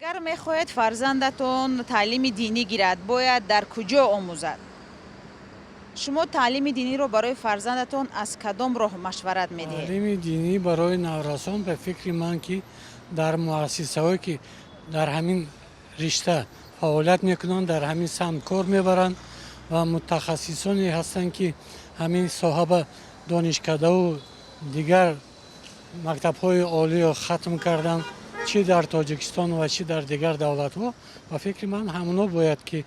اگر میخواهید فرزندتون تعلیم دینی گیرد باید در کجا آموزد؟ شما تعلیم دینی رو برای فرزندتون از کدام راه مشورت میدهید؟ تعلیم دینی برای نورسان به فکر من که در مؤسسه‌هایی که در همین رشته فعالیت میکنند در همین سمت کار میبرند و متخصصانی هستند که همین صاحب دانشکده و دیگر مکتب‌های عالی رو ختم کردن چی در تاجیکستان و چی در دیگر دولت‌ها و فکر من همونا باید که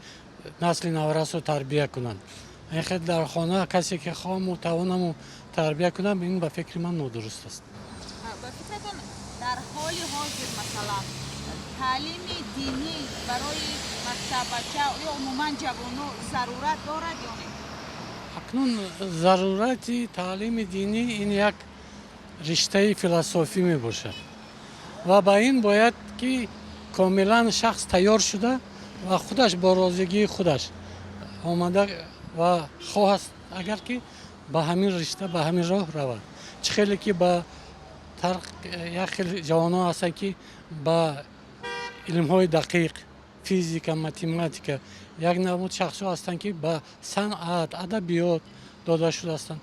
نسل نورس رو تربیت کنند. این خیلی در خانه کسی که خواهم و توانم تربیت کنم این به فکر من نادرست است. به فکرتون در حال حاضر مثلا تعلیم دینی برای مکتب بچه یا عموما جوانو ضرورت دارد یا نه؟ اکنون ضرورت تعلیم دینی این یک رشته فلسفی می باشد و با این باید که کاملا شخص تیار شده و خودش با رازگی خودش آمده و خواست اگر که به همین رشته به همین راه رود. چه خیلی که با یک خیلی جوانان هستند که با علم های دقیق فیزیک متماتیک یک نمود شخص هستند که با صنعت ادبیات داده شده هستند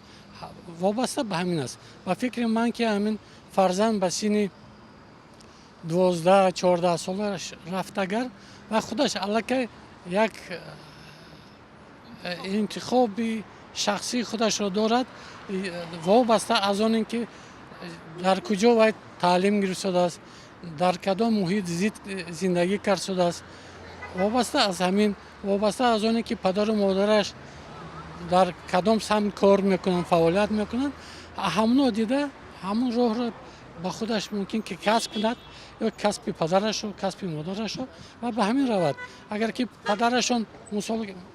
وابسته به همین است و فکر من که همین فرزند به سن 12-14 ساله رفتگر و خودش الکی یک انتخابی شخصی خودش را دارد وابسته از آن اینکه در کجا باید تعلیم گرفته است در کدام محیط زندگی کرده است وابسته از همین وابسته از آن که پدر و مادرش در کدام سمت کار میکنن فعالیت میکنن همون دیده همون راه را با خودش ممکن که کسب کند یا کسب پدرش و کسب مادرش و به همین رود اگر که پدرشون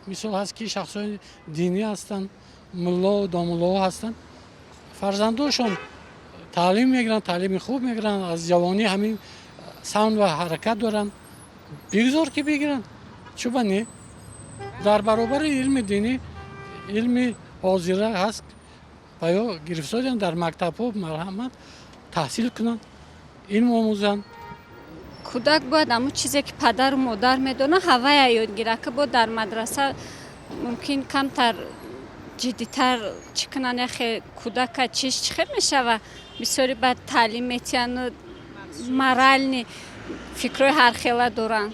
مثال هست که شخصای دینی هستند ملا و داملا هستند فرزنداشون تعلیم میگیرن تعلیم خوب میگیرن از جوانی همین ساوند و حرکت دارن بگذار که بگیرن چوبه نه در برابر علم دینی علم حاضره هست باید گرفتاری در مکتب ها مرحمت تحصیل کنن علم آموزن کودک باید همون چیزی که پدر و مادر میدونه هوای یاد گیره که با در مدرسه ممکن کمتر جدیتر چی کنن یخی کودک چیش خیلی میشه و بسیاری بعد تعلیم میتین مرال نی فکرهای هر خیلی دارن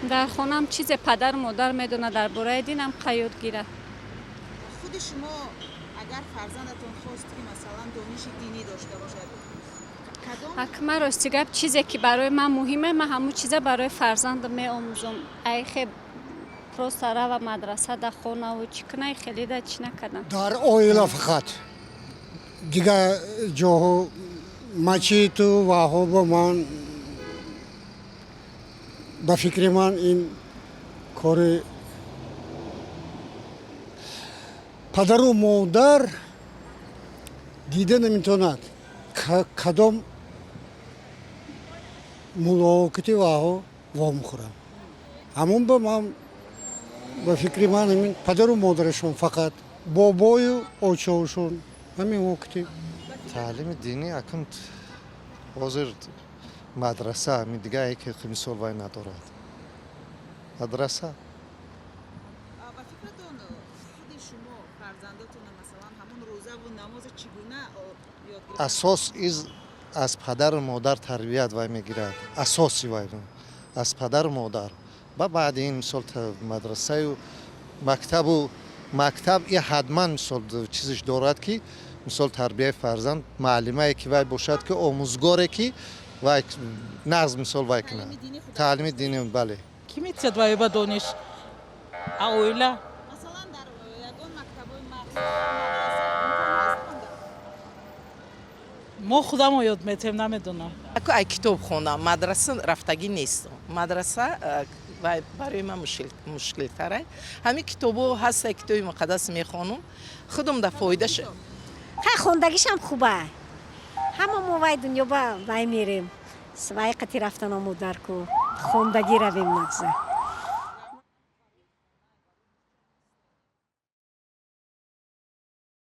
در خانه هم چیز پدر و مادر میدونه در برای دین هم قیاد گیره خود شما اگر فرزندتون خواست که مثلا دانش دینی داشته باشد حکمه راستی گپ چیزی که برای من مهمه من همون چیزا برای فرزند می آموزم ای خیلی پروست و مدرسه در خانه و چی کنه خیلی در چی نکردن در اویلا فقط دیگه جاها مچیت و واهوب من به فکر من این کار پدر و مادر دیده نمیتوند کدام ملاقاتی واهو وام خورم همون به من به فکر من همین پدر و مادرشون فقط بابای و آچه‌هاشون همین وقتی تعلیم دینی اکنون حاضر مدرسه همین دیگه ای که مثال وای ندارد مدرسه به فکرتون خود شما فرزندتون مثلا همون روزه و نماز چگونه یاد گرفتن؟ اساس از پدر و مادر تربیت وای میگیرد اساسی وای از پدر و مادر بعد این مثال مدرسه و مکتب یه حتما مثال چیزش دارد که مثال تربیت فرزند معلمه که وای باشد که آموزگاره که وای نظم مثال وای کنه تعلیم دینی بله کی میتونه وای با دانش اویلا مثلا در یگان مکتبای مخصوص ما خودم یاد میتونم نمیدونم ای کتاب خوندم مدرسه رفتگی نیست مدرسه برای من مشکل تره همین کتابو هست کتاب مقدس میخوانم خودم در فایده شد خوندگیش هم خوبه همه ما وای دنیا با وای میریم سوای قطی رفتن آمود درکو خوندگی رویم نگذه